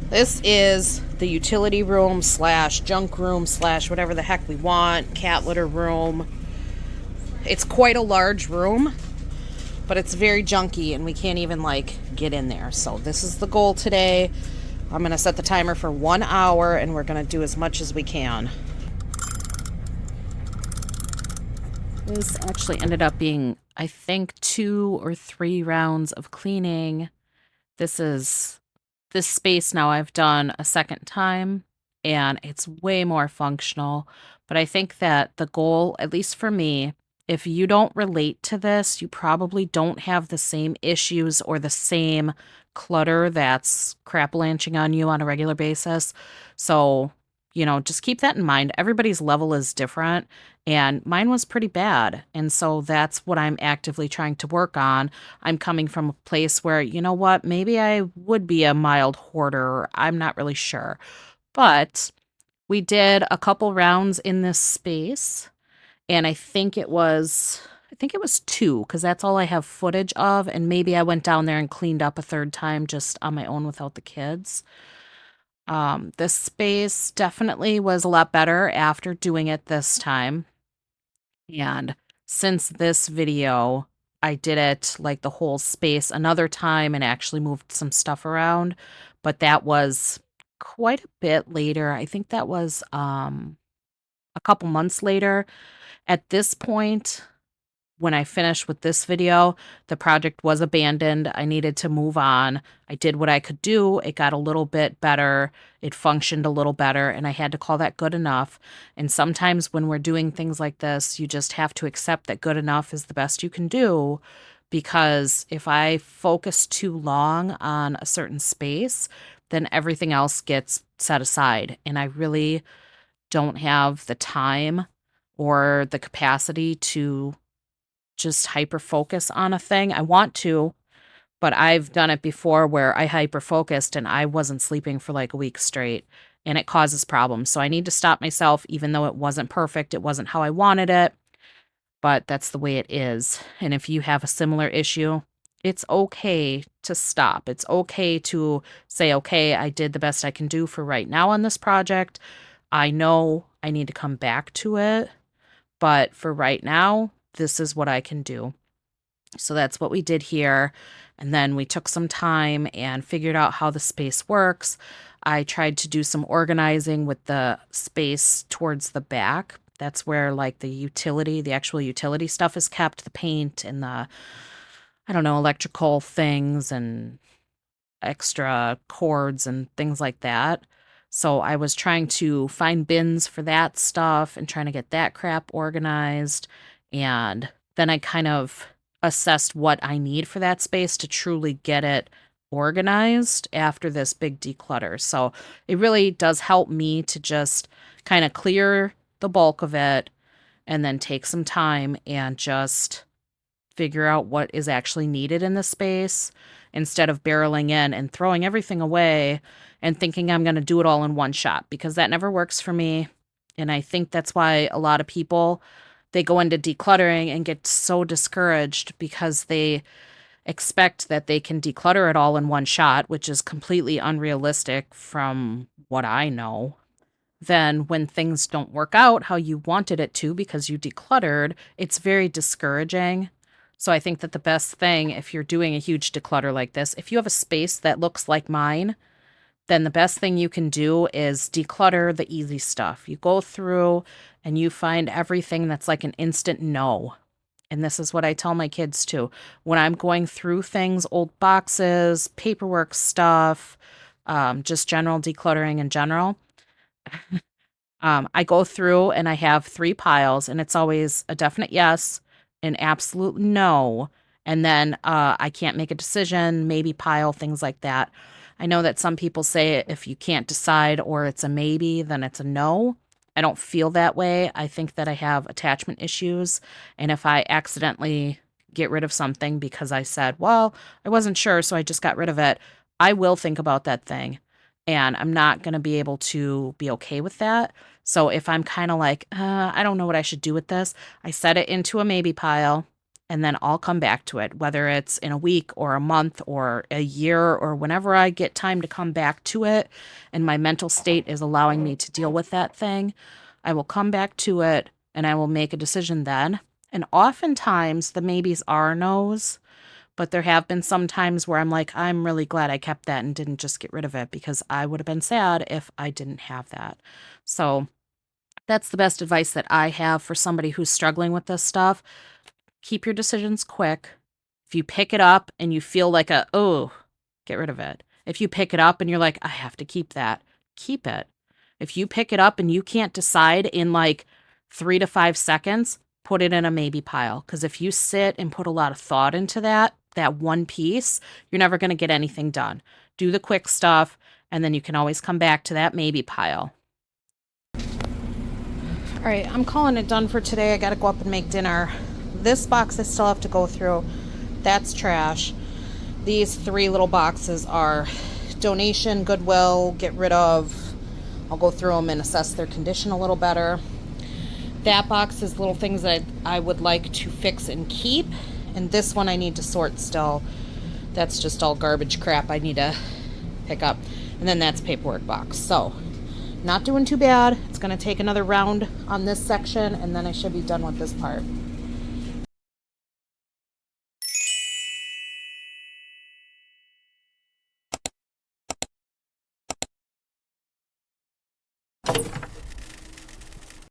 This is the utility room slash junk room slash whatever the heck we want, cat litter room. It's quite a large room, but it's very junky and we can't even like get in there. So this is the goal today. I'm going to set the timer for 1 hour and we're going to do as much as we can. This actually ended up being, I think, 2 or 3 rounds of cleaning. This space now I've done a second time and it's way more functional. But I think that the goal, at least for me, if you don't relate to this, you probably don't have the same issues or the same clutter that's crap-lanching on you on a regular basis. So, just keep that in mind. Everybody's level is different, and mine was pretty bad. And so that's what I'm actively trying to work on. I'm coming from a place where, you know what, maybe I would be a mild hoarder. I'm not really sure. But we did a couple rounds in this space, and I think it was 2 because that's all I have footage of, and maybe I went down there and cleaned up a third time just on my own without the kids. This space definitely was a lot better after doing it this time. And since this video, I did it like the whole space another time and actually moved some stuff around, but that was quite a bit later. I think that was a couple months later. At this point, when I finished with this video, the project was abandoned. I needed to move on. I did what I could do. It got a little bit better. It functioned a little better, and I had to call that good enough. And sometimes when we're doing things like this, you just have to accept that good enough is the best you can do, because if I focus too long on a certain space, then everything else gets set aside. And I really don't have the time or the capacity to just hyper focus on a thing. I want to, but I've done it before where I hyper focused and I wasn't sleeping for like a week straight, and it causes problems. So I need to stop myself, even though it wasn't perfect. It wasn't how I wanted it, but that's the way it is. And if you have a similar issue, it's okay to stop. It's okay to say, okay, I did the best I can do for right now on this project. I know I need to come back to it, but for right now, this is what I can do. So that's what we did here. And then we took some time and figured out how the space works. I tried to do some organizing with the space towards the back. That's where like the actual utility stuff is kept, the paint and the, I don't know, electrical things and extra cords and things like that. So I was trying to find bins for that stuff and trying to get that crap organized. And then I kind of assessed what I need for that space to truly get it organized after this big declutter. So it really does help me to just kind of clear the bulk of it and then take some time and just figure out what is actually needed in the space instead of barreling in and throwing everything away and thinking I'm going to do it all in one shot, because that never works for me. And I think that's why a lot of people, they go into decluttering and get so discouraged because they expect that they can declutter it all in one shot, which is completely unrealistic from what I know. Then when things don't work out how you wanted it to because you decluttered, it's very discouraging. So I think that the best thing, if you're doing a huge declutter like this, if you have a space that looks like mine, then the best thing you can do is declutter the easy stuff. You go through and you find everything that's like an instant no. And this is what I tell my kids too. When I'm going through things, old boxes, paperwork stuff, just general decluttering in general, I go through and I have 3 piles, and it's always a definite yes, an absolute no, and then I can't make a decision, maybe pile, things like that. I know that some people say if you can't decide or it's a maybe, then it's a no. I don't feel that way. I think that I have attachment issues, and if I accidentally get rid of something because I said, well, I wasn't sure, so I just got rid of it, I will think about that thing, and I'm not going to be able to be okay with that. So if I'm kind of like, I don't know what I should do with this, I set it into a maybe pile. and then I'll come back to it, whether it's in a week or a month or a year or whenever I get time to come back to it and my mental state is allowing me to deal with that thing. I will come back to it and I will make a decision then. And oftentimes the maybes are no's, but there have been some times where I'm like, I'm really glad I kept that and didn't just get rid of it, because I would have been sad if I didn't have that. So that's the best advice that I have for somebody who's struggling with this stuff. Keep your decisions quick. If you pick it up and you feel like get rid of it. If you pick it up and you're like, I have to keep that, keep it. If you pick it up and you can't decide in like 3 to 5 seconds, put it in a maybe pile. Because if you sit and put a lot of thought into that one piece, you're never going to get anything done. Do the quick stuff, and then you can always come back to that maybe pile. All right, I'm calling it done for today. I got to go up and make dinner. This box I still have to go through. That's trash. These 3 little boxes are donation, Goodwill, get rid of. I'll go through them and assess their condition a little better. That box is little things that I would like to fix and keep. And this one I need to sort still. That's just all garbage crap I need to pick up. And then that's paperwork box. So, not doing too bad. It's going to take another round on this section, and then I should be done with this part.